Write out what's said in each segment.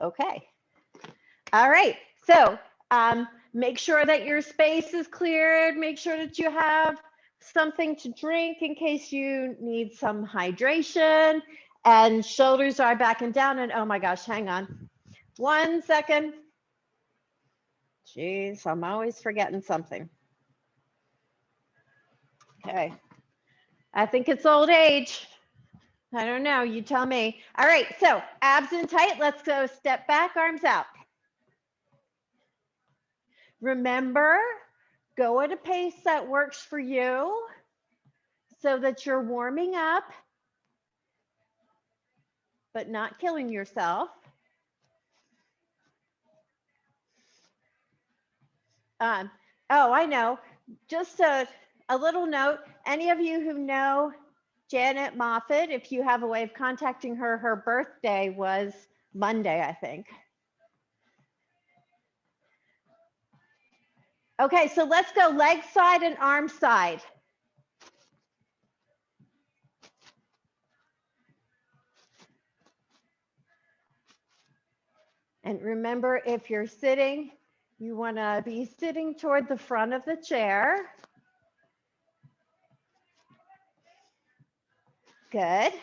Okay. All right. So make sure that your space is cleared. Make sure that you have something to drink in case you need some hydration. And shoulders are back and down. And oh my gosh, hang on 1 second. Jeez, I'm always forgetting something. Okay. I think it's old age. I don't know. You tell me. All right. So abs in tight. Let's go step back, arms out. Remember, go at a pace that works for you so that you're warming up, but not killing yourself. Oh, I know. Just a little note. Any of you who know Janet Moffat, if you have a way of contacting her, her birthday was Monday, I think. Okay, so let's go leg side and arm side. And remember, if you're sitting, you want to be sitting toward the front of the chair. Good.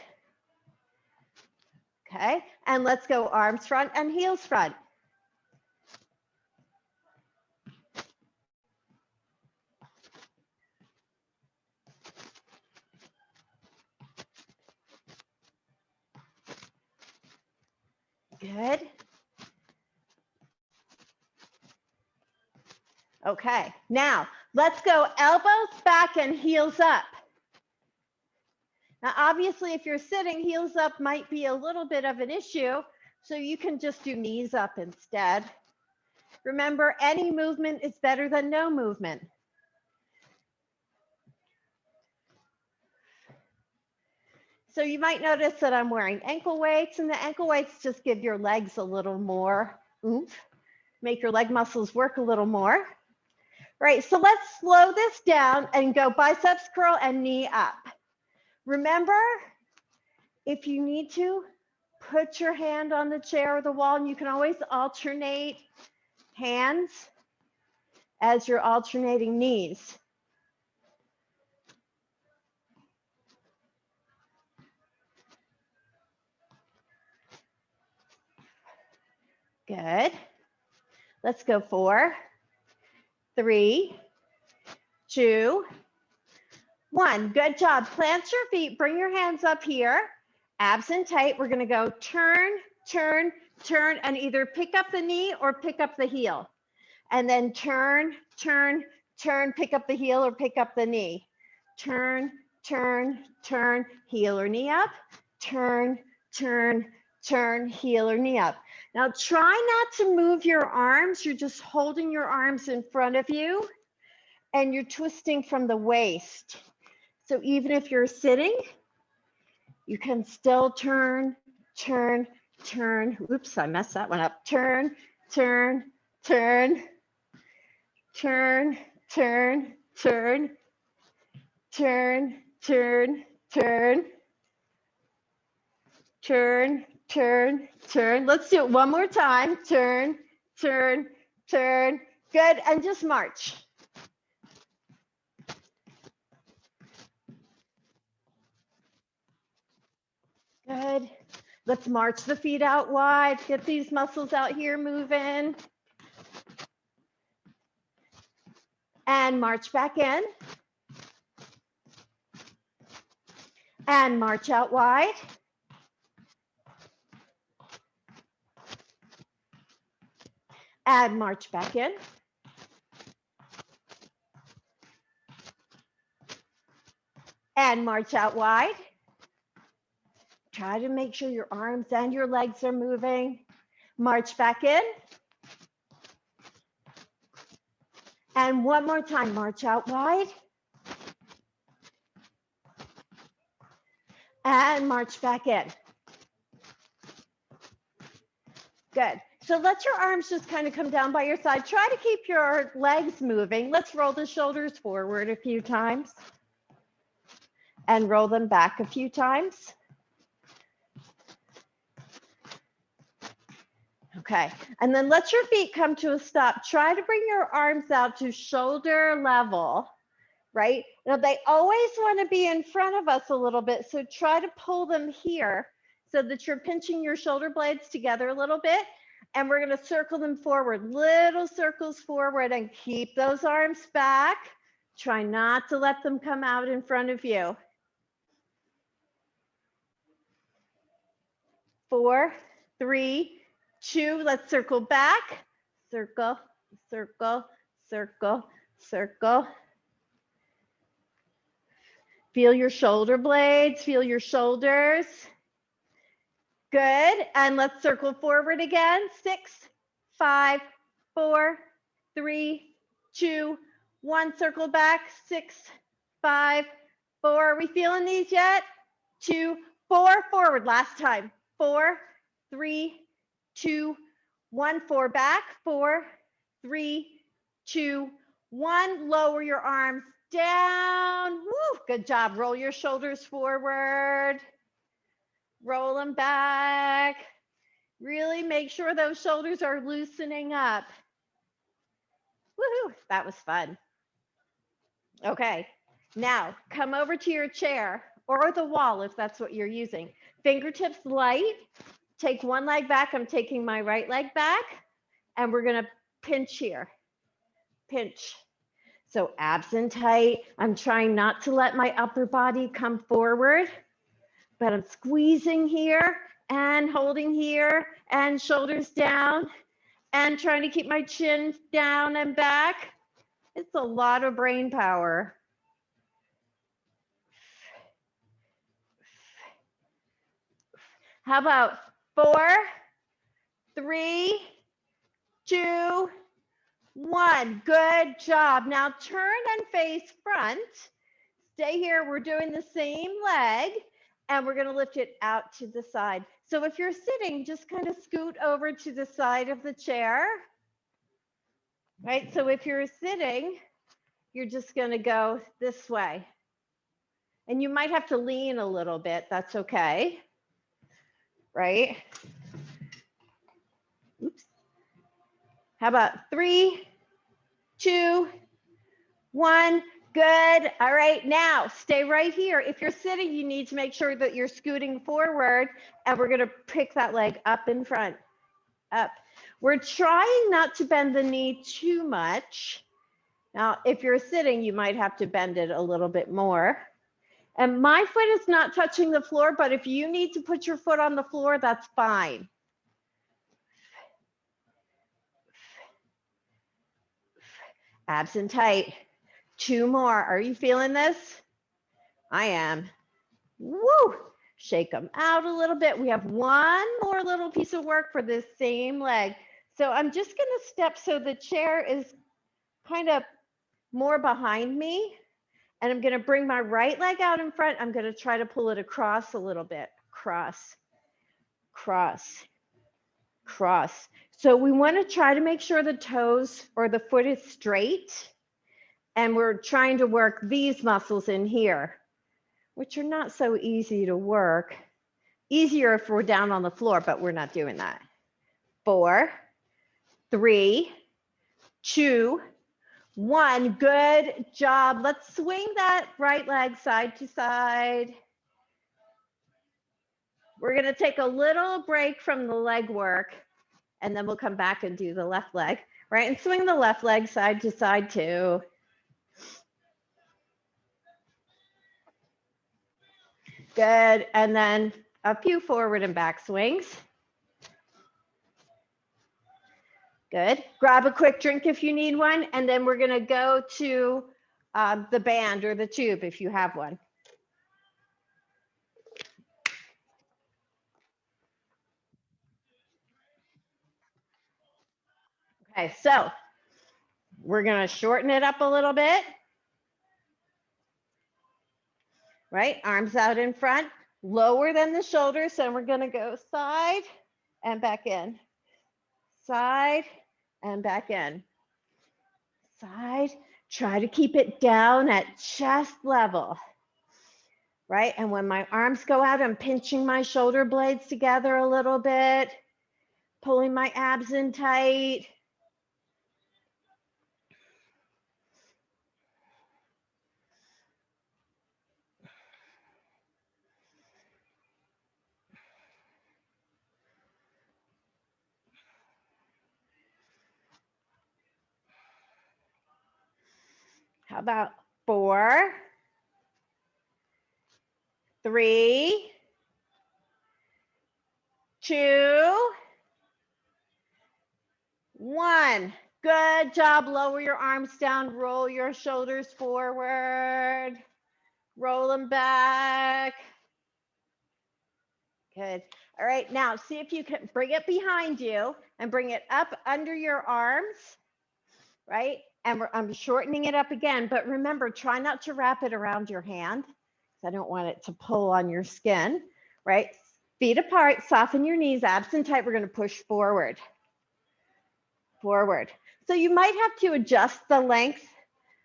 Okay, and let's go arms front and heels front. Good. Okay, now let's go elbows back and heels up. Now, obviously, if you're sitting, heels up might be a little bit of an issue, so you can just do knees up instead. Remember, any movement is better than no movement. So you might notice that I'm wearing ankle weights, and the ankle weights just give your legs a little more oomph, make your leg muscles work a little more. Right, so let's slow this down and go biceps curl and knee up. Remember, if you need to, put your hand on the chair or the wall, and you can always alternate hands as you're alternating knees. Good. Let's go 4, 3, 2, 1. Good job. Plant your feet. Bring your hands up here. Abs in tight. We're going to go turn, turn, turn, and either pick up the knee or pick up the heel. And then turn, turn, turn, pick up the heel or pick up the knee. Turn, turn, turn, heel or knee up. Turn, turn, turn, heel or knee up. Now try not to move your arms. You're just holding your arms in front of you and you're twisting from the waist. So even if you're sitting, you can still turn, turn, turn. Oops, I messed that one up. Turn, turn, turn, turn, turn, turn, turn, turn, turn, turn, turn, turn. Let's do it one more time. Turn, turn, turn. Good, and just march. Good. Let's march the feet out wide. Get these muscles out here moving. And march back in. And march out wide. And march back in. And march out wide. Try to make sure your arms and your legs are moving. March back in. And one more time, march out wide. And march back in. Good. So let your arms just kind of come down by your side. Try to keep your legs moving. Let's roll the shoulders forward a few times. And roll them back a few times. Okay, and then let your feet come to a stop. Try to bring your arms out to shoulder level, right? Now they always want to be in front of us a little bit, so try to pull them here so that you're pinching your shoulder blades together a little bit. And we're going to circle them forward, little circles forward, and keep those arms back. Try not to let them come out in front of you. 4, 3, 2, let's circle back. Circle, circle, circle, circle. Feel your shoulder blades, feel your shoulders. Good, and let's circle forward again. 6, 5, 4, 3, 2, 1, circle back. 6, 5, 4, are we feeling these yet? 2, 4, forward, last time. 4, 3, 2, 1, 4, back. 4, 3, 2, 1, lower your arms down. Woo, good job. Roll your shoulders forward. Roll them back. Really make sure those shoulders are loosening up. Woohoo, that was fun. Okay, now come over to your chair or the wall if that's what you're using. Fingertips light. Take one leg back. I'm taking my right leg back, and we're gonna pinch here. Pinch. So abs in tight. I'm trying not to let my upper body come forward, but I'm squeezing here and holding here and shoulders down and trying to keep my chin down and back. It's a lot of brain power. How about 4, 3, 2, 1. Good job. Now turn and face front. Stay here. We're doing the same leg, and we're going to lift it out to the side. So if you're sitting, just kind of scoot over to the side of the chair. Right? So if you're sitting, you're just going to go this way. And you might have to lean a little bit. That's okay. Right? Oops. How about 3, 2, 1. Good. All right. Now stay right here. If you're sitting, you need to make sure that you're scooting forward, and we're going to pick that leg up in front. Up. We're trying not to bend the knee too much. Now, if you're sitting, you might have to bend it a little bit more. And my foot is not touching the floor, but if you need to put your foot on the floor, that's fine. Abs in tight. 2 more. Are you feeling this? I am. Woo! Shake them out a little bit. We have one more little piece of work for this same leg. So I'm just going to step so the chair is kind of more behind me. And I'm going to bring my right leg out in front. I'm going to try to pull it across a little bit. Cross, cross, cross. So we want to try to make sure the toes or the foot is straight. And we're trying to work these muscles in here, which are not so easy to work. Easier if we're down on the floor, but we're not doing that. 4, 3, 2, 1. Good job. Let's swing that right leg side to side. We're going to take a little break from the leg work, and then we'll come back and do the left leg, right? And swing the left leg side to side too. Good. And then a few forward and back swings. Good. Grab a quick drink if you need one. And then we're going to go to the band or the tube if you have one. Okay, so we're going to shorten it up a little bit. Right? Arms out in front, lower than the shoulders. So we're going to go side and back in. Side and back in. Side. Try to keep it down at chest level. Right? And when my arms go out, I'm pinching my shoulder blades together a little bit. Pulling my abs in tight. How about 4, 3, 2, 1. Good job. Lower your arms down. Roll your shoulders forward. Roll them back. Good. All right. Now see if you can bring it behind you and bring it up under your arms, right? And I'm shortening it up again, but remember, try not to wrap it around your hand. I don't want it to pull on your skin, right? Feet apart, soften your knees, abs in tight. We're going to push forward. Forward. So you might have to adjust the length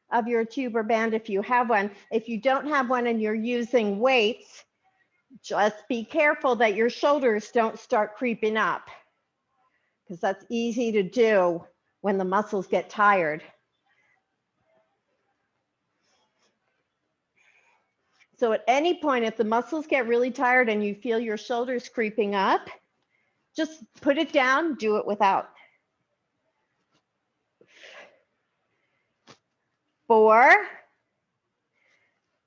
of your tube or band if you have one. If you don't have one and you're using weights, just be careful that your shoulders don't start creeping up, because that's easy to do when the muscles get tired. So at any point, if the muscles get really tired and you feel your shoulders creeping up, just put it down, do it without. 4,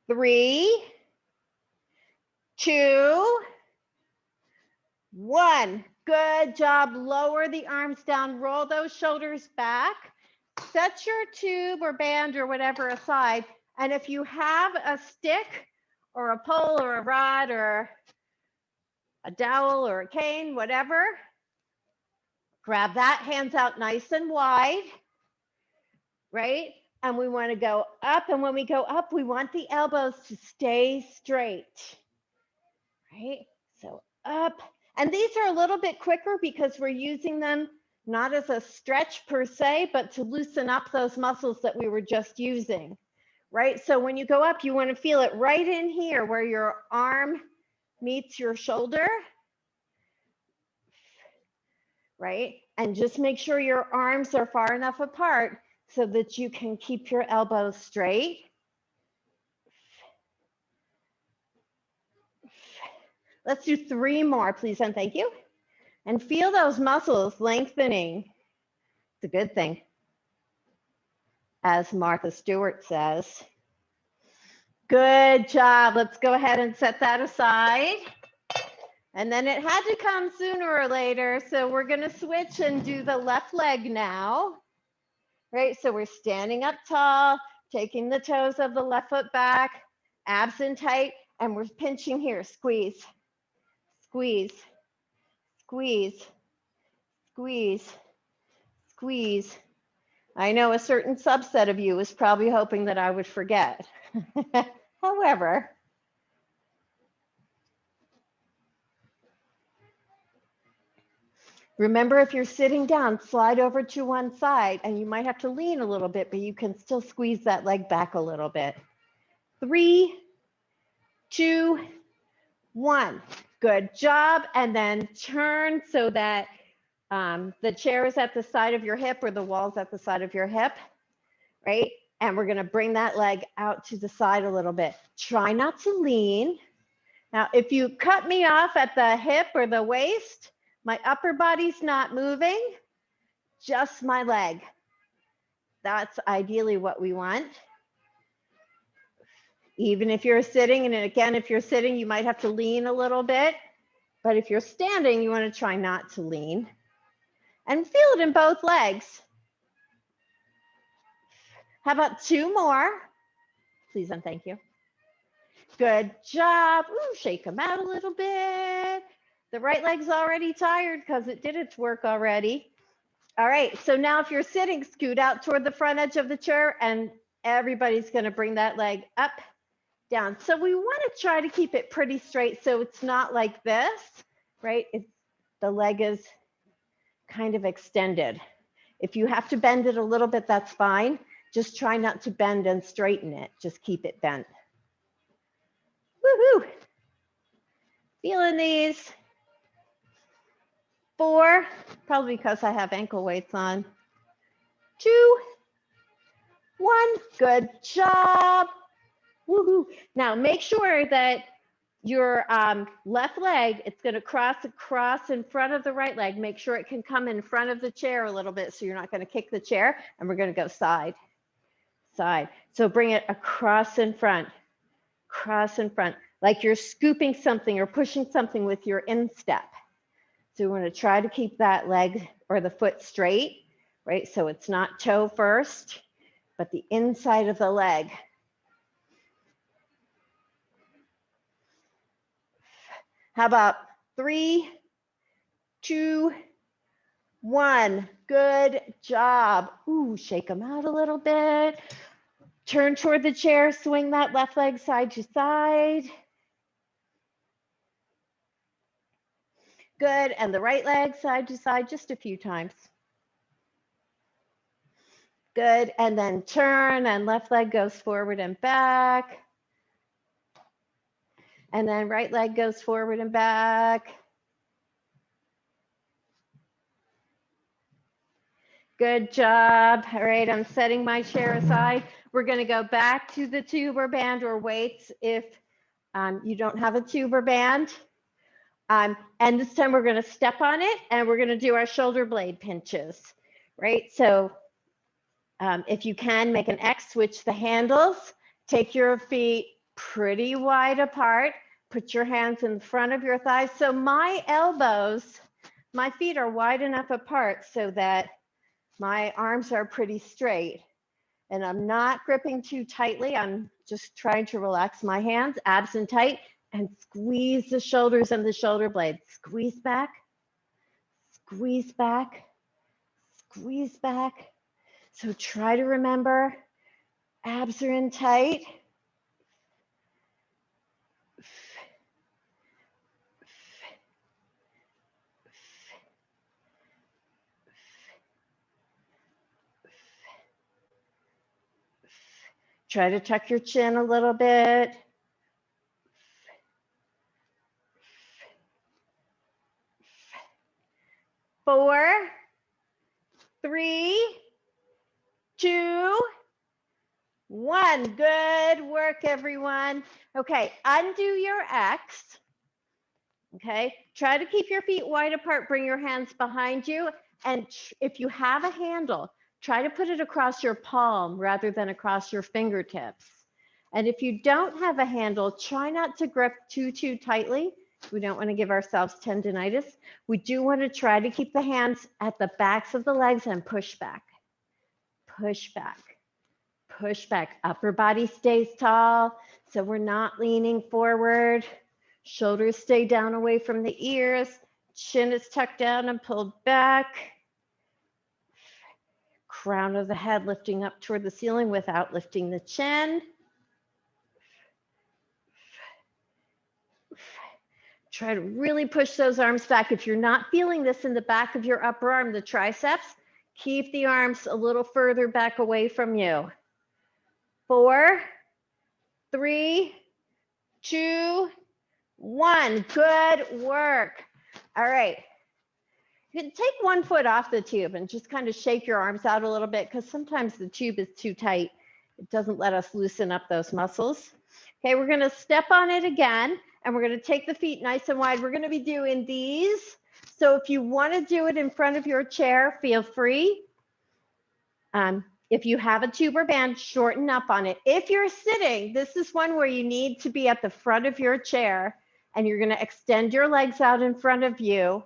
3, 2, 1. Good job. Lower the arms down, roll those shoulders back. Set your tube or band or whatever aside. And if you have a stick or a pole or a rod or a dowel or a cane, whatever, grab that, hands out nice and wide, right? And we want to go up. And when we go up, we want the elbows to stay straight, right? So up. And these are a little bit quicker because we're using them not as a stretch per se, but to loosen up those muscles that we were just using, right? So when you go up, you want to feel it right in here where your arm meets your shoulder, right? And just make sure your arms are far enough apart so that you can keep your elbows straight. Let's do 3 more, please, and thank you. And feel those muscles lengthening. It's a good thing, as Martha Stewart says. Good job. Let's go ahead and set that aside. And then it had to come sooner or later, so we're going to switch and do the left leg now. Right, so we're standing up tall, taking the toes of the left foot back, abs in tight, and we're pinching here. Squeeze, squeeze, squeeze, squeeze, squeeze. I know a certain subset of you is probably hoping that I would forget. However, remember, if you're sitting down, slide over to one side, and you might have to lean a little bit, but you can still squeeze that leg back a little bit. 3, 2, 1. Good job. And then turn so that the chair is at the side of your hip or the wall's at the side of your hip, right? And we're going to bring that leg out to the side a little bit. Try not to lean. Now, if you cut me off at the hip or the waist, my upper body's not moving, just my leg. That's ideally what we want. Even if you're sitting, and again, if you're sitting, you might have to lean a little bit. But if you're standing, you want to try not to lean. And feel it in both legs. How about 2 more? Please and thank you. Good job. Ooh, shake them out a little bit. The right leg's already tired because it did its work already. All right, so now if you're sitting, scoot out toward the front edge of the chair, and everybody's going to bring that leg up, down. So we want to try to keep it pretty straight so it's not like this, right? The leg is kind of extended. If you have to bend it a little bit, that's fine. Just try not to bend and straighten it. Just keep it bent. Woohoo! Feeling these. 4, probably because I have ankle weights on. 2, 1, good job. Woohoo. Now make sure that your left leg, it's going to cross across in front of the right leg. Make sure it can come in front of the chair a little bit so you're not going to kick the chair. And we're going to go side, side. So bring it across in front, like you're scooping something or pushing something with your instep. So we want to try to keep that leg or the foot straight, right? So it's not toe first, but the inside of the leg. How about 3, 2, 1. Good job. Ooh, shake them out a little bit. Turn toward the chair, swing that left leg side to side. Good, and the right leg side to side just a few times. Good, and then turn, and left leg goes forward and back. And then right leg goes forward and back. Good job. All right, I'm setting my chair aside. We're going to go back to the tube or band or weights if you don't have a tube or band. And this time we're going to step on it and we're going to do our shoulder blade pinches, right? So if you can, make an X, switch the handles, take your feet pretty wide apart, put your hands in front of your thighs. So my elbows, my feet are wide enough apart so that my arms are pretty straight and I'm not gripping too tightly. I'm just trying to relax my hands, abs in tight, and squeeze the shoulders and the shoulder blades. Squeeze back, squeeze back, squeeze back. So try to remember, abs are in tight. Try to tuck your chin a little bit. 4, 3, 2, 1. Good work, everyone. Okay, undo your X. Okay, try to keep your feet wide apart. Bring your hands behind you. And if you have a handle, try to put it across your palm rather than across your fingertips. And if you don't have a handle, try not to grip too tightly. We don't want to give ourselves tendinitis. We do want to try to keep the hands at the backs of the legs and push back, push back, push back. Upper body stays tall, so we're not leaning forward. Shoulders stay down away from the ears. Chin is tucked down and pulled back. Crown of the head lifting up toward the ceiling without lifting the chin. Try to really push those arms back. If you're not feeling this in the back of your upper arm, the triceps, keep the arms a little further back away from you. 4, 3, 2, 1. Good work. All right. You can take one foot off the tube and just kind of shake your arms out a little bit because sometimes the tube is too tight. It doesn't let us loosen up those muscles. Okay, we're going to step on it again and we're going to take the feet nice and wide. We're going to be doing these. So if you want to do it in front of your chair, feel free. If you have a tube or band, shorten up on it. If you're sitting, this is one where you need to be at the front of your chair and you're going to extend your legs out in front of you,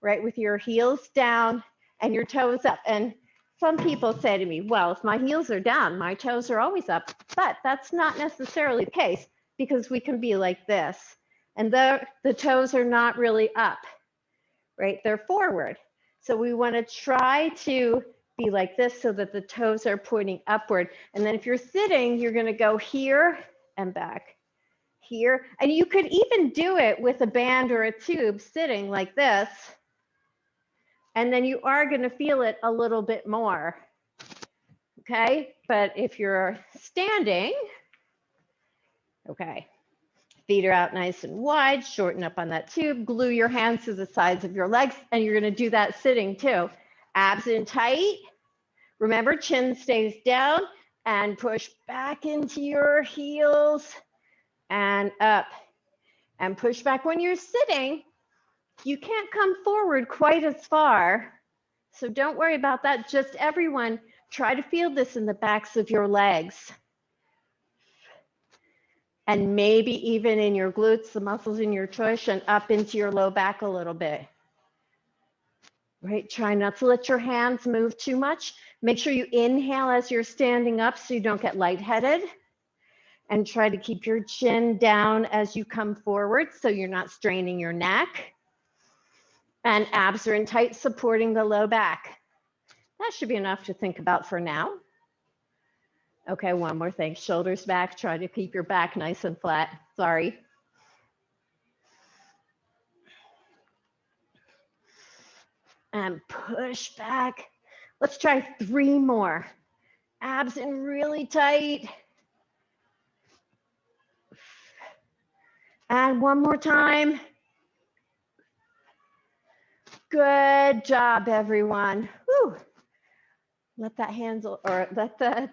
right, with your heels down and your toes up. And some people say to me, well, if my heels are down, my toes are always up. But that's not necessarily the case because we can be like this. And the toes are not really up, right? They're forward. So we want to try to be like this so that the toes are pointing upward. And then if you're sitting, you're going to go here and back, here. And you could even do it with a band or a tube sitting like this. And then you are going to feel it a little bit more. Okay, but if you're standing, okay, Feet are out nice and wide, shorten up on that tube, glue your hands to the sides of your legs, and you're gonna do that sitting too. Abs in tight. Remember, chin stays down and push back into your heels and up and push back. When you're sitting, you can't come forward quite as far. So don't worry about that. Just everyone, try to feel this in the backs of your legs. And maybe even in your glutes, the muscles in your tush, and up into your low back a little bit. Right, try not to let your hands move too much. Make sure you inhale as you're standing up so you don't get lightheaded. And try to keep your chin down as you come forward so you're not straining your neck. And abs are in tight, supporting the low back. That should be enough to think about for now. Okay, one more thing. Shoulders back. Try to keep your back nice and flat. Sorry. And push back. Let's try 3 more. Abs in really tight. And one more time. Good job, everyone. Whew. Let that handle, or let the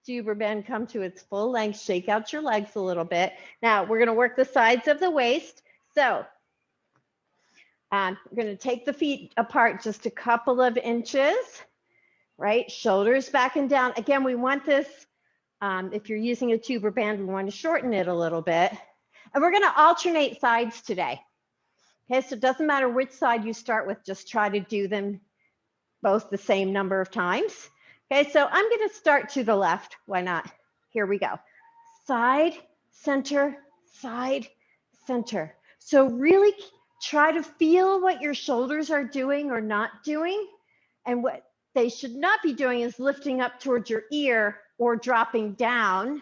tuber bend come to its full length. Shake out your legs a little bit. Now we're going to work the sides of the waist. So we're going to take the feet apart just a couple of inches, right? Shoulders back and down. Again, we want this, if you're using a tuber band, we want to shorten it a little bit. And we're going to alternate sides today. Okay, so it doesn't matter which side you start with, just try to do them both the same number of times. Okay, so I'm going to start to the left. Why not? Here we go. Side, center, side, center. So really try to feel what your shoulders are doing or not doing. And what they should not be doing is lifting up towards your ear or dropping down.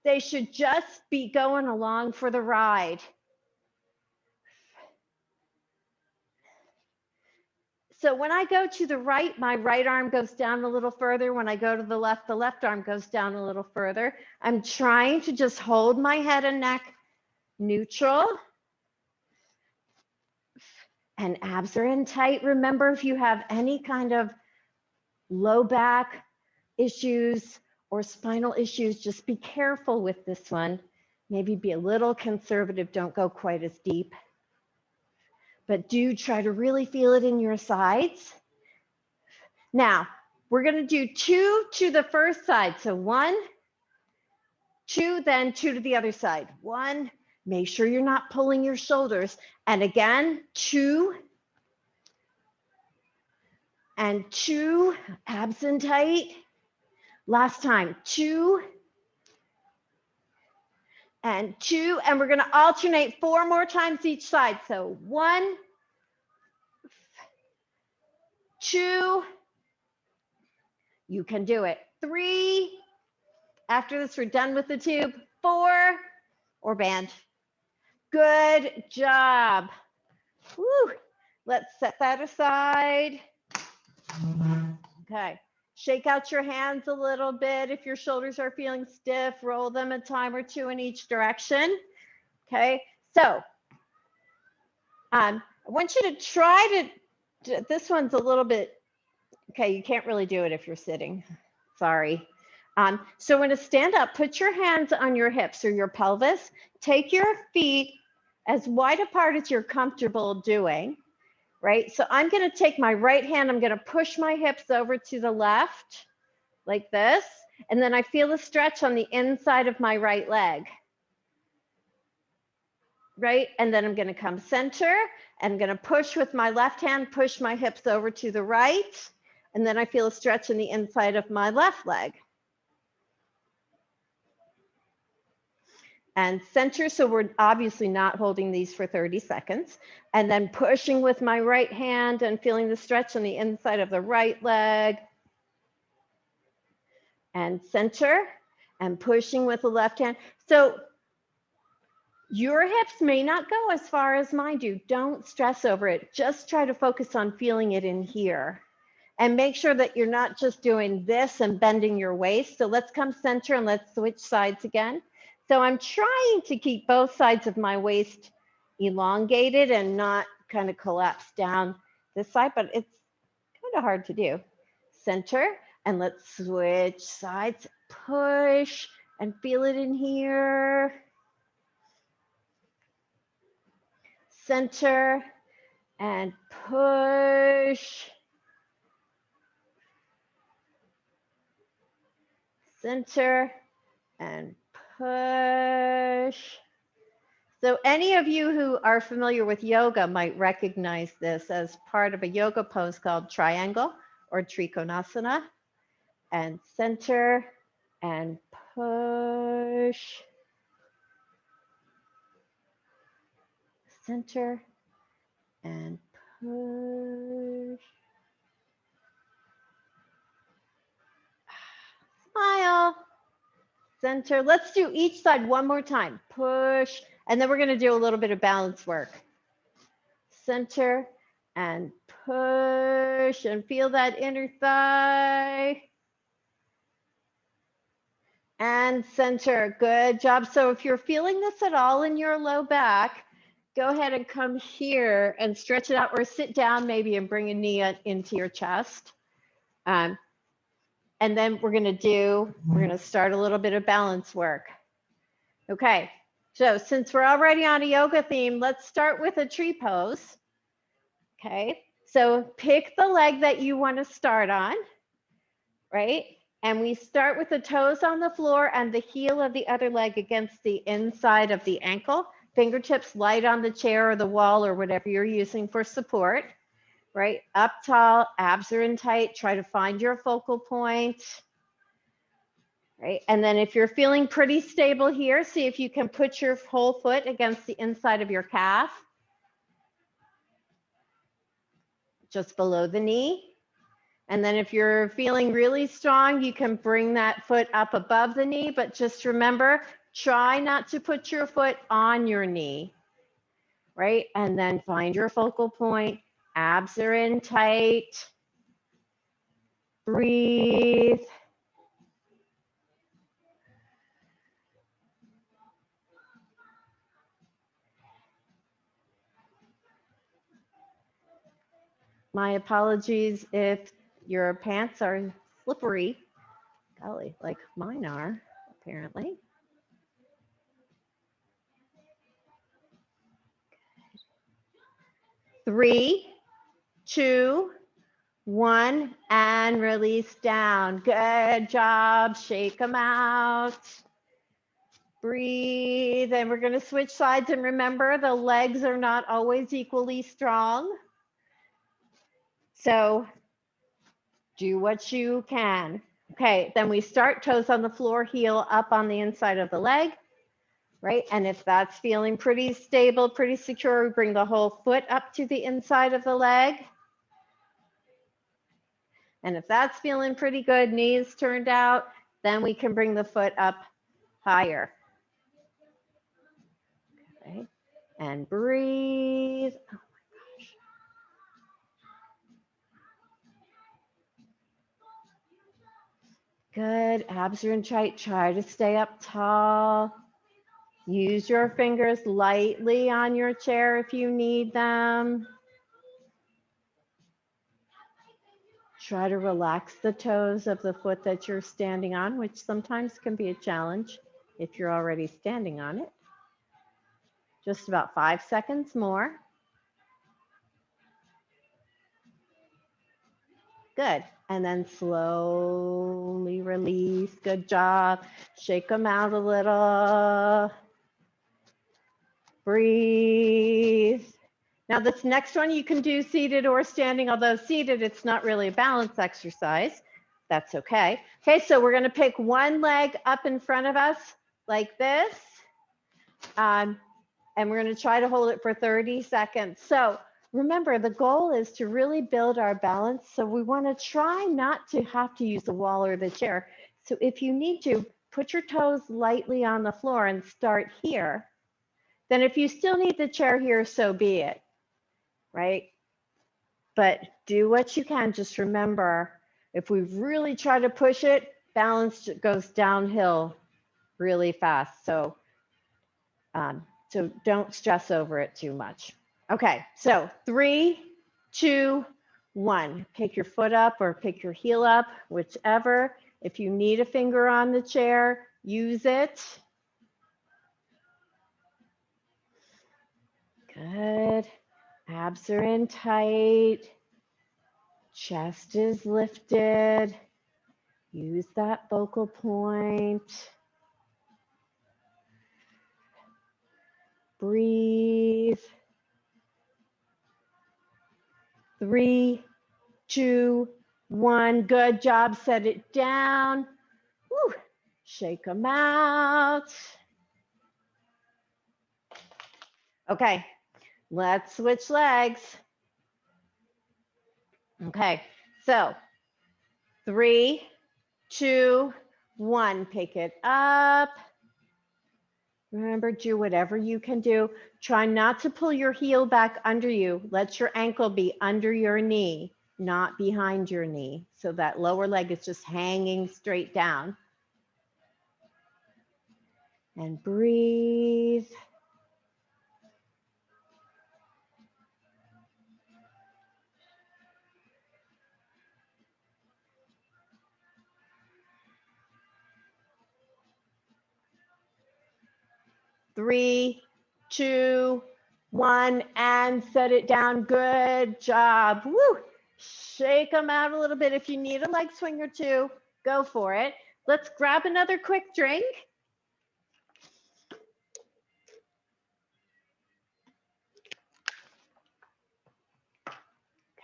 They should just be going along for the ride. So when I go to the right, my right arm goes down a little further. When I go to the left arm goes down a little further. I'm trying to just hold my head and neck neutral. And abs are in tight. Remember, if you have any kind of low back issues or spinal issues, just be careful with this one. Maybe be a little conservative. Don't go quite as deep. But do try to really feel it in your sides. Now, we're going to do 2 to the first side. So 1, 2, then 2 to the other side. 1, make sure you're not pulling your shoulders. And again, 2, and 2, abs in tight. Last time, 2, and 2, and we're going to alternate 4 more times each side. So 1, 2, you can do it. 3, after this, we're done with the tube. 4, or band. Good job. Woo. Let's set that aside. Okay. Shake out your hands a little bit. If your shoulders are feeling stiff, roll them a time or 2 in each direction. Okay. So I want you to try to, this one's a little bit, okay, you can't really do it if you're sitting. Sorry. So when to stand up, put your hands on your hips or your pelvis. Take your feet as wide apart as you're comfortable doing, right? So I'm going to take my right hand, I'm going to push my hips over to the left like this. And then I feel a stretch on the inside of my right leg, right? And then I'm going to come center and I'm going to push with my left hand, push my hips over to the right. And then I feel a stretch in the inside of my left leg. And center, so we're obviously not holding these for 30 seconds. And then pushing with my right hand and feeling the stretch on the inside of the right leg. And center, and pushing with the left hand. So your hips may not go as far as mine do. Don't stress over it. Just try to focus on feeling it in here. And make sure that you're not just doing this and bending your waist. So let's come center and let's switch sides again. So I'm trying to keep both sides of my waist elongated and not kind of collapse down this side, but it's kind of hard to do. Center, and let's switch sides. Push and feel it in here. Center and push. Center and push. So any of you who are familiar with yoga might recognize this as part of a yoga pose called triangle or trikonasana. And center and push. Center and push. Smile. Center. Let's do each side one more time. Push. And then we're going to do a little bit of balance work. Center and push and feel that inner thigh. And center. Good job. So if you're feeling this at all in your low back, go ahead and come here and stretch it out, or sit down maybe and bring a knee into your chest. And then we're going to start a little bit of balance work. Okay. So since we're already on a yoga theme, let's start with a tree pose. Okay. So pick the leg that you want to start on, right? And we start with the toes on the floor and the heel of the other leg against the inside of the ankle. Fingertips light on the chair or the wall or whatever you're using for support, right? Up tall, abs are in tight. Try to find your focal point, right? And then if you're feeling pretty stable here, see if you can put your whole foot against the inside of your calf, just below the knee. And then if you're feeling really strong, you can bring that foot up above the knee, but just remember, try not to put your foot on your knee, right? And then find your focal point. Abs are in tight. Breathe. My apologies if your pants are slippery. Golly, like mine are, apparently. Three, two, one, and release down. Good job. Shake them out. Breathe. And we're going to switch sides. And remember, the legs are not always equally strong. So do what you can. Okay, then we start toes on the floor, heel up on the inside of the leg, right? And if that's feeling pretty stable, pretty secure, we bring the whole foot up to the inside of the leg. And if that's feeling pretty good, knees turned out, then we can bring the foot up higher. Okay, and breathe. Oh my gosh. Good, abs are in tight. Try to stay up tall. Use your fingers lightly on your chair if you need them. Try to relax the toes of the foot that you're standing on, which sometimes can be a challenge if you're already standing on it. Just about 5 seconds more. Good. And then slowly release. Good job. Shake them out a little. Breathe. Now this next one you can do seated or standing, although seated, it's not really a balance exercise. That's okay. Okay, so we're gonna pick one leg up in front of us like this. And we're gonna try to hold it for 30 seconds. So remember, the goal is to really build our balance. So we wanna try not to have to use the wall or the chair. So if you need to, put your toes lightly on the floor and start here. Then if you still need the chair here, so be it, right? But do what you can. Just remember, if we really try to push it, balance goes downhill really fast. So So don't stress over it too much. Okay, so 3, 2, 1. Pick your foot up or pick your heel up, whichever. If you need a finger on the chair, use it. Good. Abs are in tight. Chest is lifted. Use that focal point. Breathe. 3, 2, 1. Good job. Set it down. Woo. Shake them out. Okay, let's switch legs. Okay, so 3, 2, 1. Pick it up. Remember, do whatever you can do. Try not to pull your heel back under you. Let your ankle be under your knee, not behind your knee. So that lower leg is just hanging straight down. And breathe. Three, 2, 1, and set it down. Good job. Woo! Shake them out a little bit. If you need a leg swing or two, go for it. Let's grab another quick drink.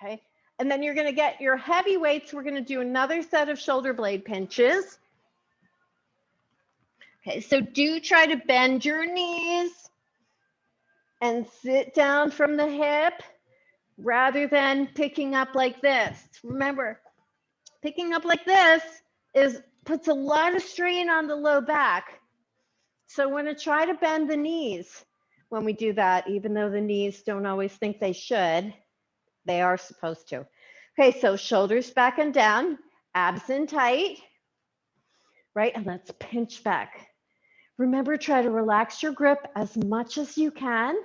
Okay, and then you're going to get your heavy weights. We're going to do another set of shoulder blade pinches. Okay, so do try to bend your knees and sit down from the hip rather than picking up like this. Remember, picking up like this puts a lot of strain on the low back. So we're going to try to bend the knees when we do that, even though the knees don't always think they should. They are supposed to. Okay, so shoulders back and down, abs in tight, right? And let's pinch back. Remember, try to relax your grip as much as you can.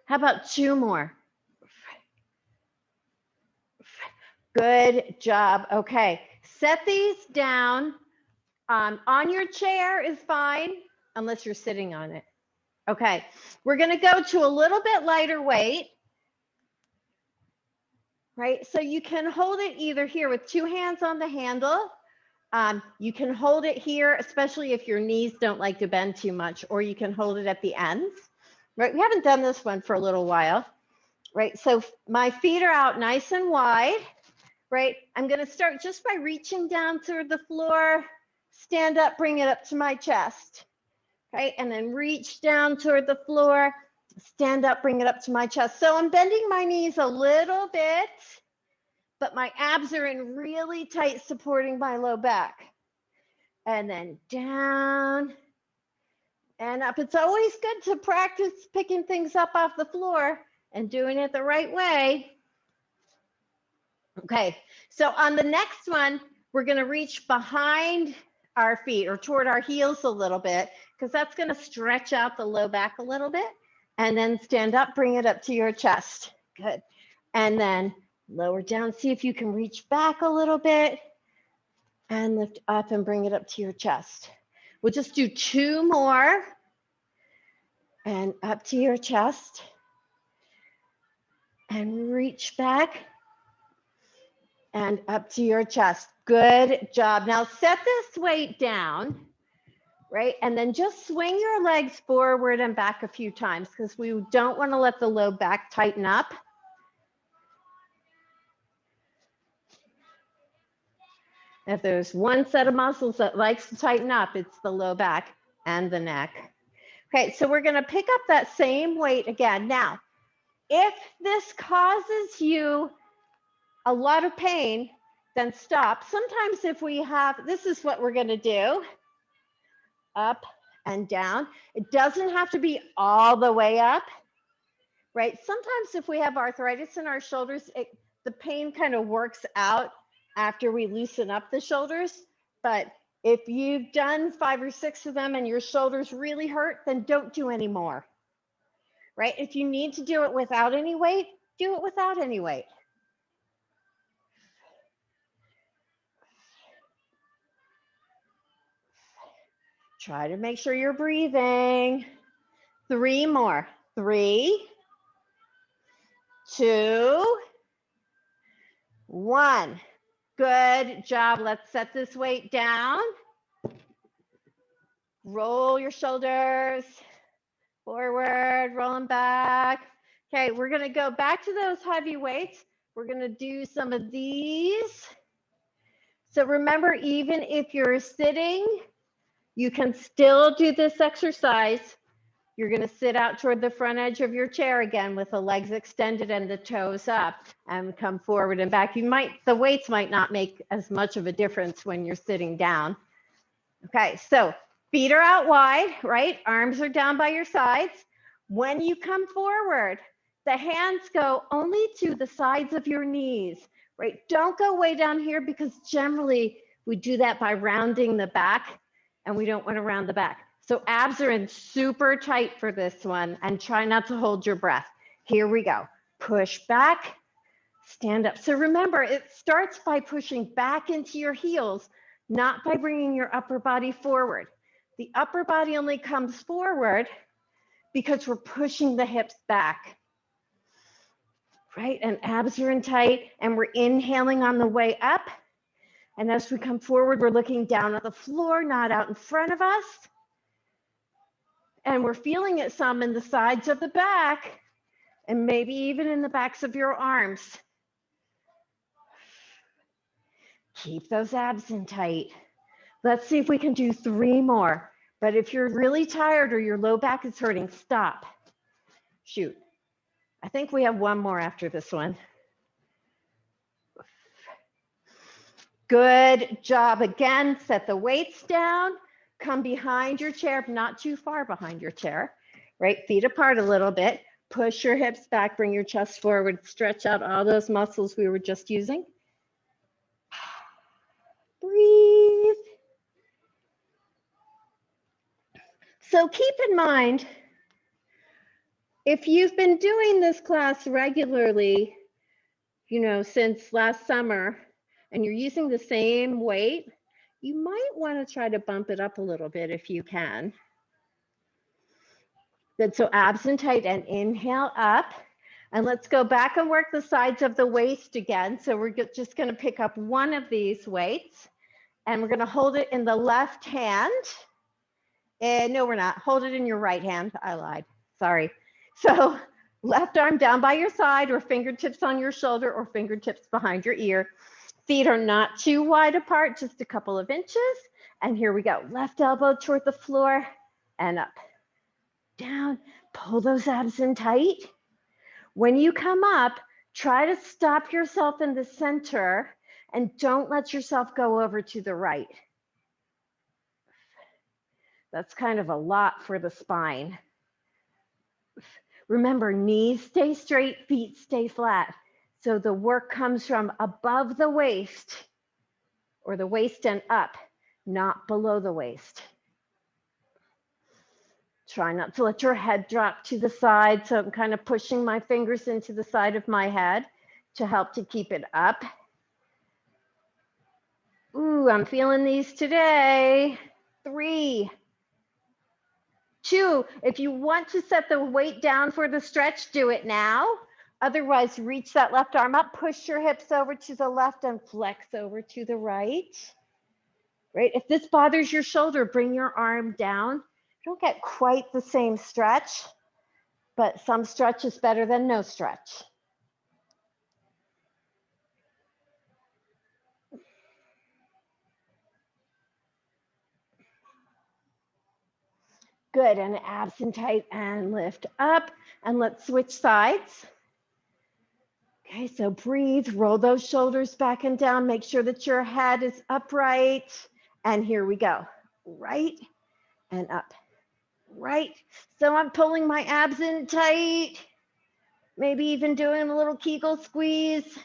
How about 2 more? Good job. Okay, set these down. On your chair is fine, unless you're sitting on it. Okay, we're going to go to a little bit lighter weight, right? So you can hold it either here with 2 hands on the handle. You can hold it here, especially if your knees don't like to bend too much, or you can hold it at the ends, right? We haven't done this one for a little while, right? So my feet are out nice and wide, right? I'm going to start just by reaching down toward the floor, stand up, bring it up to my chest, right? And then reach down toward the floor, stand up, bring it up to my chest. So I'm bending my knees a little bit, but my abs are in really tight, supporting my low back. And then down and up. It's always good to practice picking things up off the floor and doing it the right way. Okay, so on the next one, we're going to reach behind our feet or toward our heels a little bit, because that's going to stretch out the low back a little bit. And then stand up, bring it up to your chest. Good. And then lower down. See if you can reach back a little bit and lift up and bring it up to your chest. We'll just do 2 more and up to your chest and reach back and up to your chest. Good job. Now set this weight down, right? And then just swing your legs forward and back a few times, because we don't want to let the low back tighten up. If there's one set of muscles that likes to tighten up, it's the low back and the neck. Okay, so we're going to pick up that same weight again. Now, If this causes you a lot of pain, then stop. Sometimes if we have, this is what we're going to do, up and down. It doesn't have to be all the way up, right? Sometimes if we have arthritis in our shoulders, the pain kind of works out after we loosen up the shoulders. But if you've done 5 or 6 of them and your shoulders really hurt, then don't do any more, right? If you need to do it without any weight, do it without any weight. Try to make sure you're breathing. 3 more. 3, 2, 1. Good job. Let's set this weight down. Roll your shoulders forward, roll them back. Okay, we're going to go back to those heavy weights. We're going to do some of these. So remember, even if you're sitting, you can still do this exercise. You're going to sit out toward the front edge of your chair again with the legs extended and the toes up and come forward and back. The weights might not make as much of a difference when you're sitting down. Okay, so feet are out wide, right? Arms are down by your sides. When you come forward, the hands go only to the sides of your knees, right? Don't go way down here because generally we do that by rounding the back and we don't want to round the back. So abs are in super tight for this one and try not to hold your breath. Here we go. Push back, stand up. So remember, it starts by pushing back into your heels, not by bringing your upper body forward. The upper body only comes forward because we're pushing the hips back, right? And abs are in tight and we're inhaling on the way up. And as we come forward, we're looking down at the floor, not out in front of us. And we're feeling it some in the sides of the back and maybe even in the backs of your arms. Keep those abs in tight. Let's see if we can do 3 more. But if you're really tired or your low back is hurting, stop. Shoot. I think we have 1 more after this one. Good job. Again, set the weights down. Come behind your chair, not too far behind your chair, right? Feet apart a little bit. Push your hips back, bring your chest forward, stretch out all those muscles we were just using. Breathe. So keep in mind, if you've been doing this class regularly, since last summer, and you're using the same weight, you might want to try to bump it up a little bit if you can. Good, so abs and tight and inhale up. And let's go back and work the sides of the waist again. So we're just going to pick up one of these weights and we're going to hold it in the left hand. And no, we're not. Hold it in your right hand. I lied. Sorry. So left arm down by your side or fingertips on your shoulder or fingertips behind your ear. Feet are not too wide apart, just a couple of inches. And here we go. Left elbow toward the floor and up, down. Pull those abs in tight. When you come up, try to stop yourself in the center and don't let yourself go over to the right. That's kind of a lot for the spine. Remember, knees stay straight, feet stay flat. So the work comes from above the waist or the waist and up, not below the waist. Try not to let your head drop to the side. So I'm kind of pushing my fingers into the side of my head to help to keep it up. Ooh, I'm feeling these today. 3, 2. If you want to set the weight down for the stretch, do it now. Otherwise, reach that left arm up, push your hips over to the left and flex over to the right. Right? If this bothers your shoulder, bring your arm down. Don't get quite the same stretch, but some stretch is better than no stretch. Good, and abs and tight and lift up. And let's switch sides. Okay, so breathe, roll those shoulders back and down. Make sure that your head is upright. And here we go. Right and up. Right. So I'm pulling my abs in tight. Maybe even doing a little Kegel squeeze.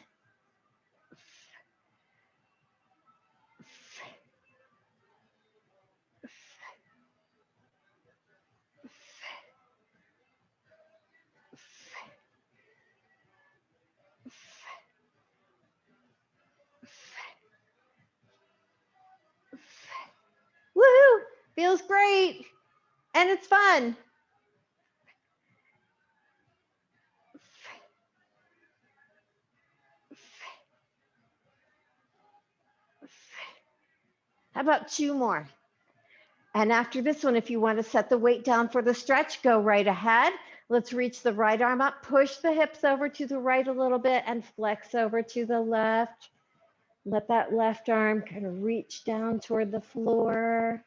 Woohoo! Feels great. And it's fun. How about 2 more? And after this one, if you want to set the weight down for the stretch, go right ahead. Let's reach the right arm up, push the hips over to the right a little bit and flex over to the left. Let that left arm kind of reach down toward the floor.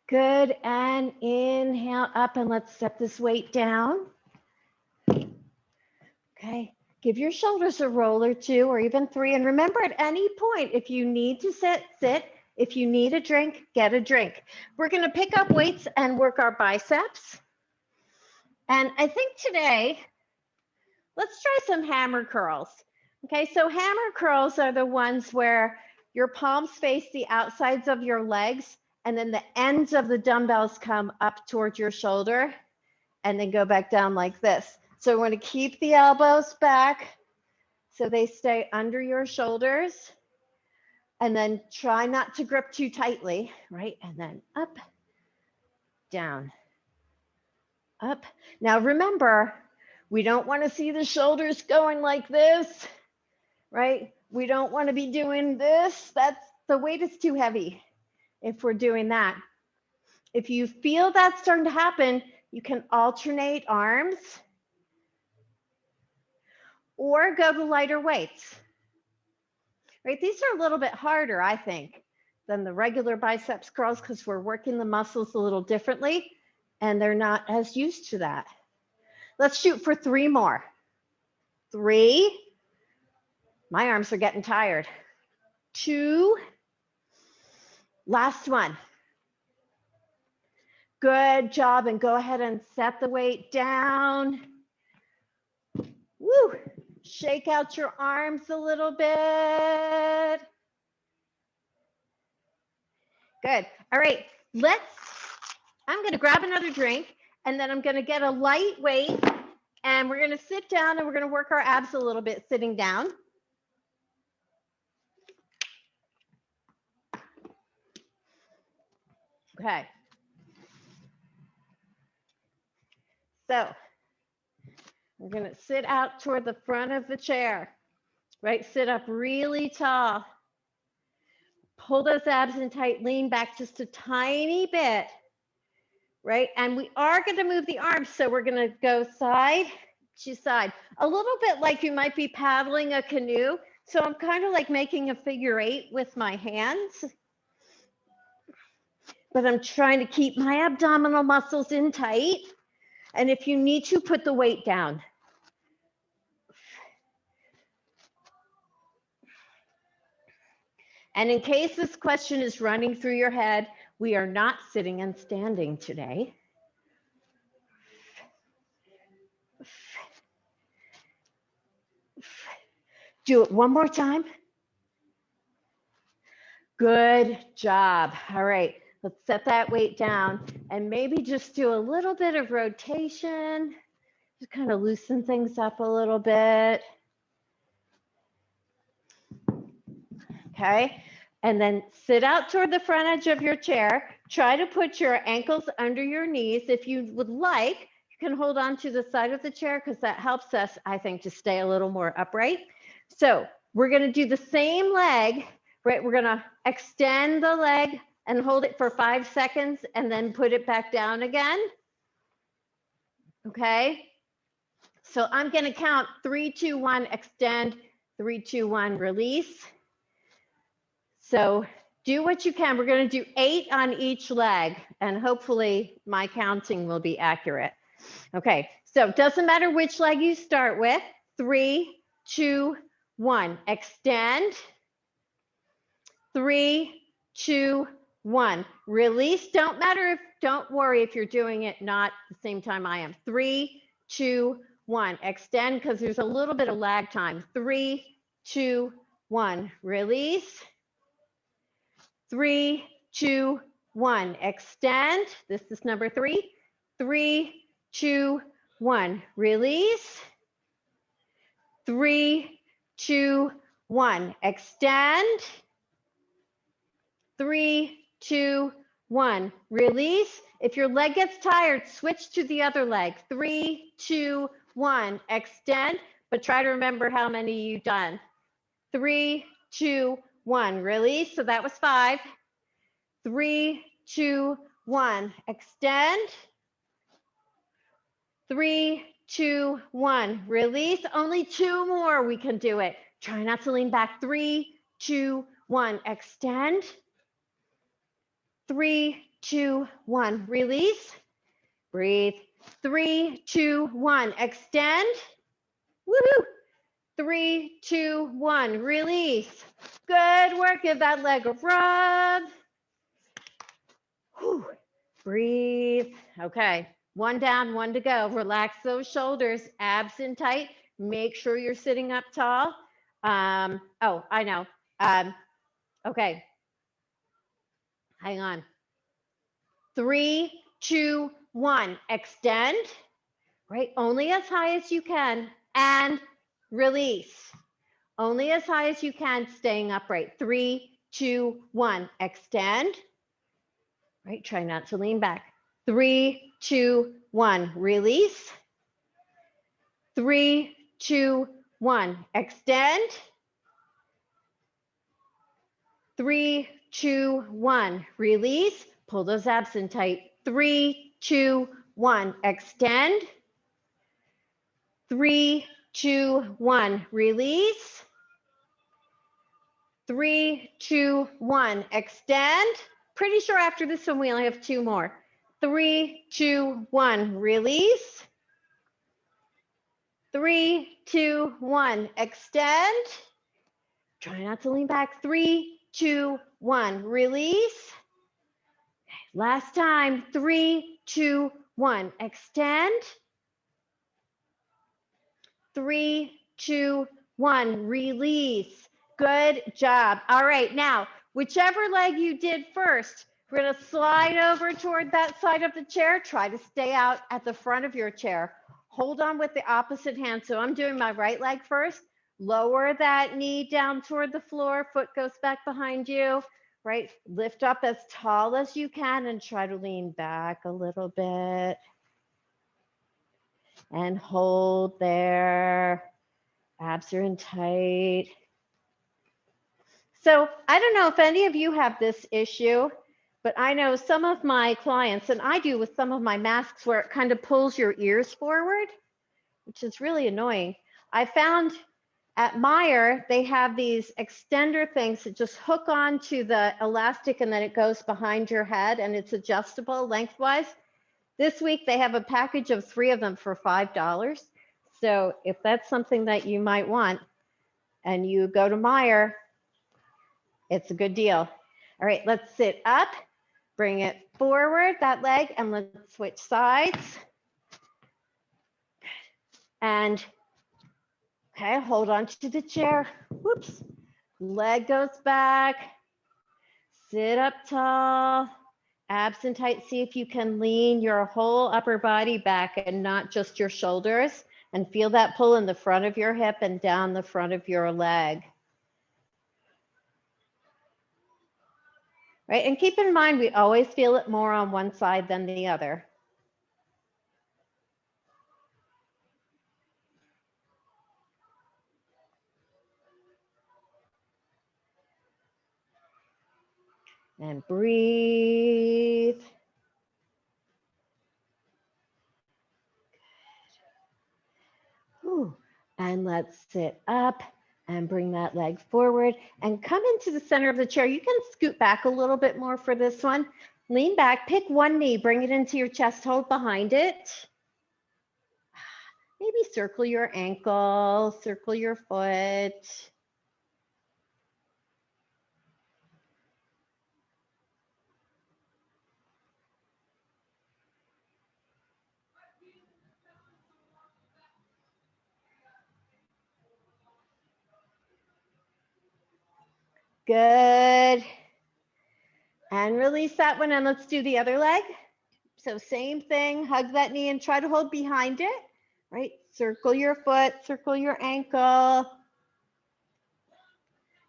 Good, and inhale up, and let's set this weight down. Okay, give your shoulders a roll or 2 or even 3. And remember, at any point, if you need to sit, sit. If you need a drink, get a drink. We're gonna pick up weights and work our biceps. And I think today, let's try some hammer curls. Okay, so hammer curls are the ones where your palms face the outsides of your legs, and then the ends of the dumbbells come up towards your shoulder and then go back down like this. So we're going to keep the elbows back so they stay under your shoulders, and then try not to grip too tightly, right? And then up, down, up. Now remember, we don't want to see the shoulders going like this, right? We don't want to be doing this. The weight is too heavy if we're doing that. If you feel that starting to happen, you can alternate arms or go to lighter weights, right? These are a little bit harder, I think, than the regular biceps curls because we're working the muscles a little differently and they're not as used to that. Let's shoot for 3 more. 3. My arms are getting tired. 2. Last one. Good job, and go ahead and set the weight down. Woo! Shake out your arms a little bit. Good. All right, I'm gonna grab another drink, and then I'm gonna get a light weight, and we're gonna sit down and we're gonna work our abs a little bit sitting down. Okay. So we're gonna sit out toward the front of the chair, right? Sit up really tall. Pull those abs in tight, lean back just a tiny bit, right? And we are gonna move the arms, so we're gonna go side to side, a little bit like you might be paddling a canoe. So I'm kind of like making a figure 8 with my hands, but I'm trying to keep my abdominal muscles in tight. And if you need to, put the weight down. And in case this question is running through your head, we are not sitting and standing today. Do it one more time. Good job. All right, let's set that weight down and maybe just do a little bit of rotation. Just kind of loosen things up a little bit. Okay, and then sit out toward the front edge of your chair. Try to put your ankles under your knees. If you would like, you can hold on to the side of the chair because that helps us, I think, to stay a little more upright. So we're going to do the same leg, right? We're going to extend the leg and hold it for 5 seconds and then put it back down again. Okay. So I'm going to count 3, 2, 1, extend, 3, 2, 1, release. So do what you can. We're going to do 8 on each leg, and hopefully my counting will be accurate. Okay, so it doesn't matter which leg you start with. 3, 2, 1, extend. 3, 2, 1, release. Don't worry if you're doing it not the same time I am. 3, 2, 1, extend, because there's a little bit of lag time. 3, 2, 1, release. 3, 2, 1, extend. This is number 3. 3, 2, 1, release. 3, 2, 1, extend. 3, 2, 1, release. If your leg gets tired, switch to the other leg. 3, 2, 1, extend, but try to remember how many you've done. 3, 2, 1, release. So that was 5. 3, 2, 1, extend. 3, 2, 1, release. Only 2 more, we can do it. Try not to lean back. 3, 2, 1, extend. 3, 2, 1, release. Breathe. 3, 2, 1, extend. Woohoo! 3, 2, 1, release. Good work. Give that leg a rub. Whew. Breathe. Okay. 1 down, 1 to go. Relax those shoulders, abs in tight. Make sure you're sitting up tall. Oh, I know. Okay. Hang on. 3, 2, 1, extend, right? Only as high as you can, and release. Only as high as you can, staying upright. 3, 2, 1, extend, right? Try not to lean back. 3, 2, 1, release. 3, 2, 1, extend. 3, 2, 1, release. Pull those abs in tight. 3, 2, 1, extend. 3, 2, 1, release. 3, 2, 1, extend. Pretty sure after this one, we only have 2 more. 3, 2, 1, release. 3, 2, 1, extend. Try not to lean back. 3, 2, 1, release. Last time. 3, 2, 1, extend. 3, 2, 1, release. Good job. All right, now, whichever leg you did first, we're going to slide over toward that side of the chair. Try to stay out at the front of your chair. Hold on with the opposite hand. So I'm doing my right leg first. Lower that knee down toward the floor. Foot goes back behind you, right? Lift up as tall as you can and try to lean back a little bit. And hold there. Abs are in tight. So I don't know if any of you have this issue, but I know some of my clients, and I do with some of my masks, where it kind of pulls your ears forward, which is really annoying. I found at Meyer, they have these extender things that just hook onto the elastic and then it goes behind your head and it's adjustable lengthwise. This week, they have a package of 3 of them for $5. So if that's something that you might want and you go to Meyer, it's a good deal. All right, let's sit up, bring it forward, that leg, and let's switch sides. And okay, hold on to the chair. Whoops. Leg goes back. Sit up tall. Abs in tight. See if you can lean your whole upper body back and not just your shoulders. And feel that pull in the front of your hip and down the front of your leg. Right? And keep in mind, we always feel it more on one side than the other. And breathe. Ooh. And let's sit up and bring that leg forward and come into the center of the chair. You can scoot back a little bit more for this one. Lean back, pick one knee, bring it into your chest, hold behind it. Maybe circle your ankle, circle your foot. Good. And release that one, and let's do the other leg. So same thing, hug that knee and try to hold behind it, right? Circle your foot, circle your ankle.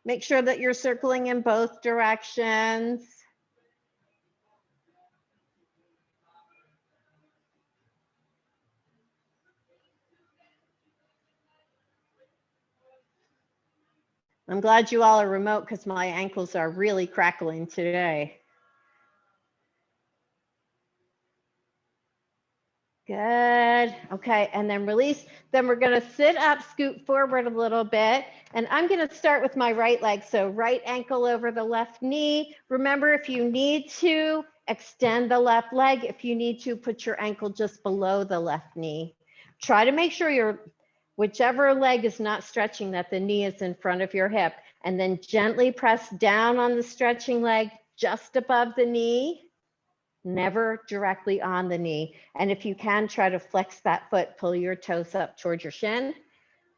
Make sure that you're circling in both directions. I'm glad you all are remote because my ankles are really crackling today. Good. Okay, and then release. Then we're going to sit up, scoot forward a little bit. And I'm going to start with my right leg. So right ankle over the left knee. Remember, if you need to, extend the left leg. If you need to, put your ankle just below the left knee. Try to make sure your whichever leg is not stretching, that the knee is in front of your hip. And then gently press down on the stretching leg just above the knee. Never directly on the knee. And if you can, try to flex that foot, pull your toes up towards your shin,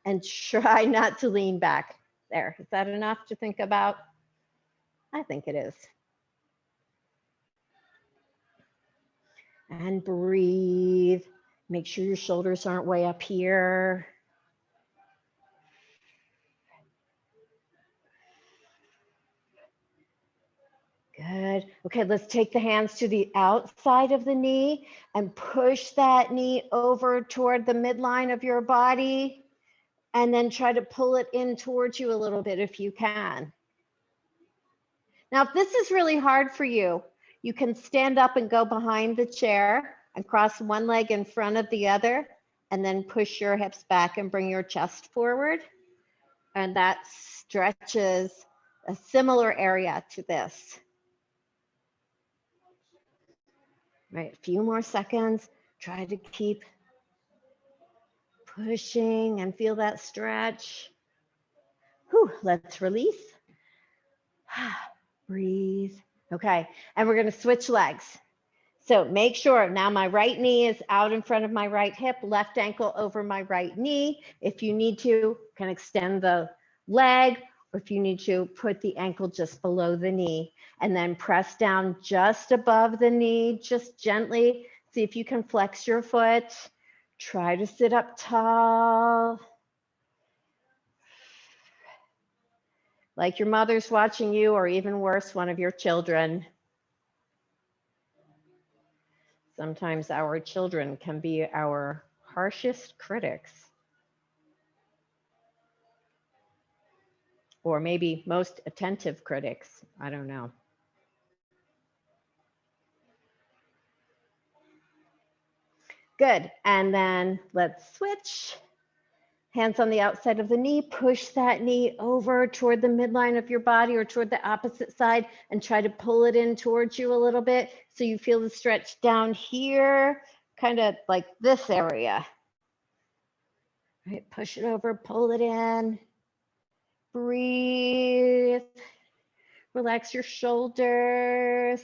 and try not to lean back. There, is that enough to think about? I think it is. And breathe. Make sure your shoulders aren't way up here. Good. Okay, let's take the hands to the outside of the knee and push that knee over toward the midline of your body, and then try to pull it in towards you a little bit if you can. Now, if this is really hard for you, you can stand up and go behind the chair and cross one leg in front of the other, and then push your hips back and bring your chest forward. And that stretches a similar area to this. Right, a few more seconds. Try to keep pushing and feel that stretch. Whew, let's release. Breathe. Okay, and we're going to switch legs. So make sure now my right knee is out in front of my right hip, left ankle over my right knee. If you need to, you can extend the leg, or if you need to, put the ankle just below the knee, and then press down just above the knee, just gently. See if you can flex your foot. Try to sit up tall. Like your mother's watching you, or even worse, one of your children. Sometimes our children can be our harshest critics. Or maybe most attentive critics. I don't know. Good. And then let's switch. Hands on the outside of the knee. Push that knee over toward the midline of your body or toward the opposite side, and try to pull it in towards you a little bit so you feel the stretch down here, kind of like this area. Right, push it over, pull it in. Breathe. Relax your shoulders.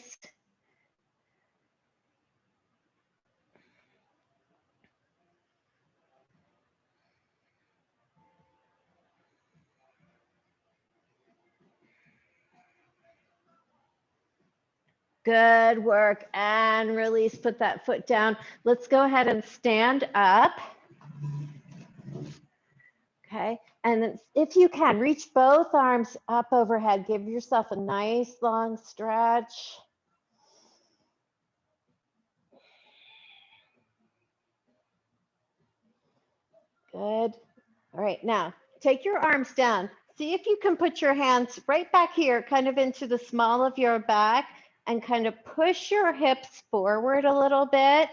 Good work, and release, put that foot down. Let's go ahead and stand up. Okay, and then if you can, reach both arms up overhead. Give yourself a nice long stretch. Good. All right, now take your arms down. see if you can put your hands right back here, kind of into the small of your back, and kind of push your hips forward a little bit,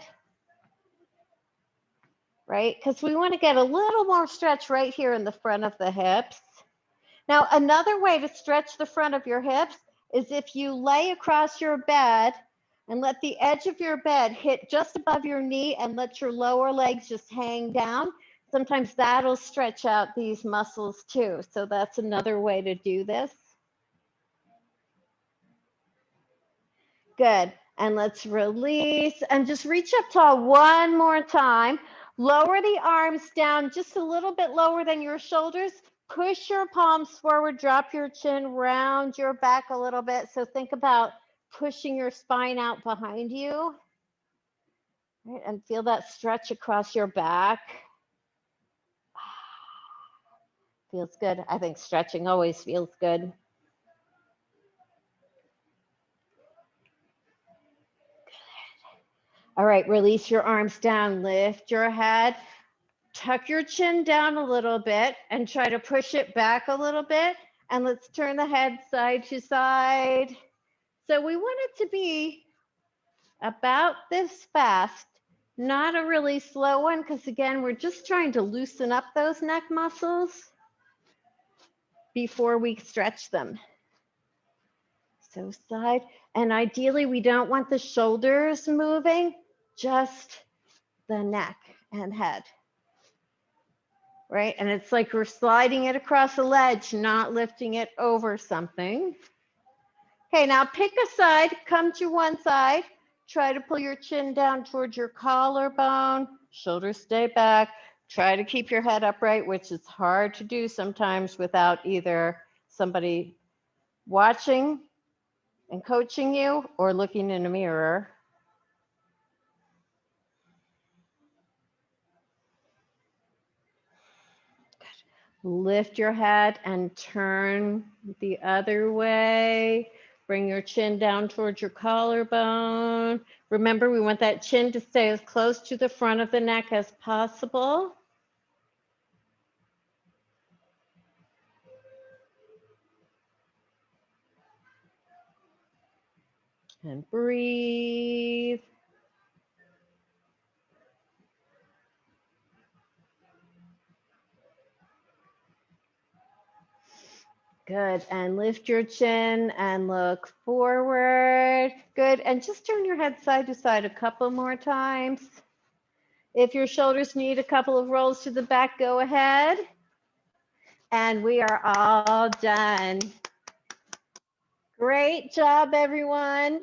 right? Because we want to get a little more stretch right here in the front of the hips. Now, another way to stretch the front of your hips is if you lay across your bed and let the edge of your bed hit just above your knee and let your lower legs just hang down. Sometimes that'll stretch out these muscles too. So that's another way to do this. Good. And let's release and just reach up tall one more time. Lower the arms down just a little bit lower than your shoulders. Push your palms forward, drop your chin, round your back a little bit. So think about pushing your spine out behind you. Right, and feel that stretch across your back. Feels good. I think stretching always feels good. All right, release your arms down, lift your head, tuck your chin down a little bit and try to push it back a little bit. And let's turn the head side to side. So we want it to be about this fast, not a really slow one, because again, we're just trying to loosen up those neck muscles before we stretch them. So side, and ideally we don't want the shoulders moving, just the neck and head. Right? And it's like we're sliding it across a ledge, not lifting it over something. Okay, now pick a side, come to one side, try to pull your chin down towards your collarbone, shoulders stay back, try to keep your head upright, which is hard to do sometimes without either somebody watching and coaching you or looking in a mirror. Lift your head and turn the other way. Bring your chin down towards your collarbone. Remember, we want that chin to stay as close to the front of the neck as possible. And breathe. Good, and lift your chin and look forward. Good, and just turn your head side to side a couple more times. If your shoulders need a couple of rolls to the back, go ahead. And we are all done. Great job, everyone.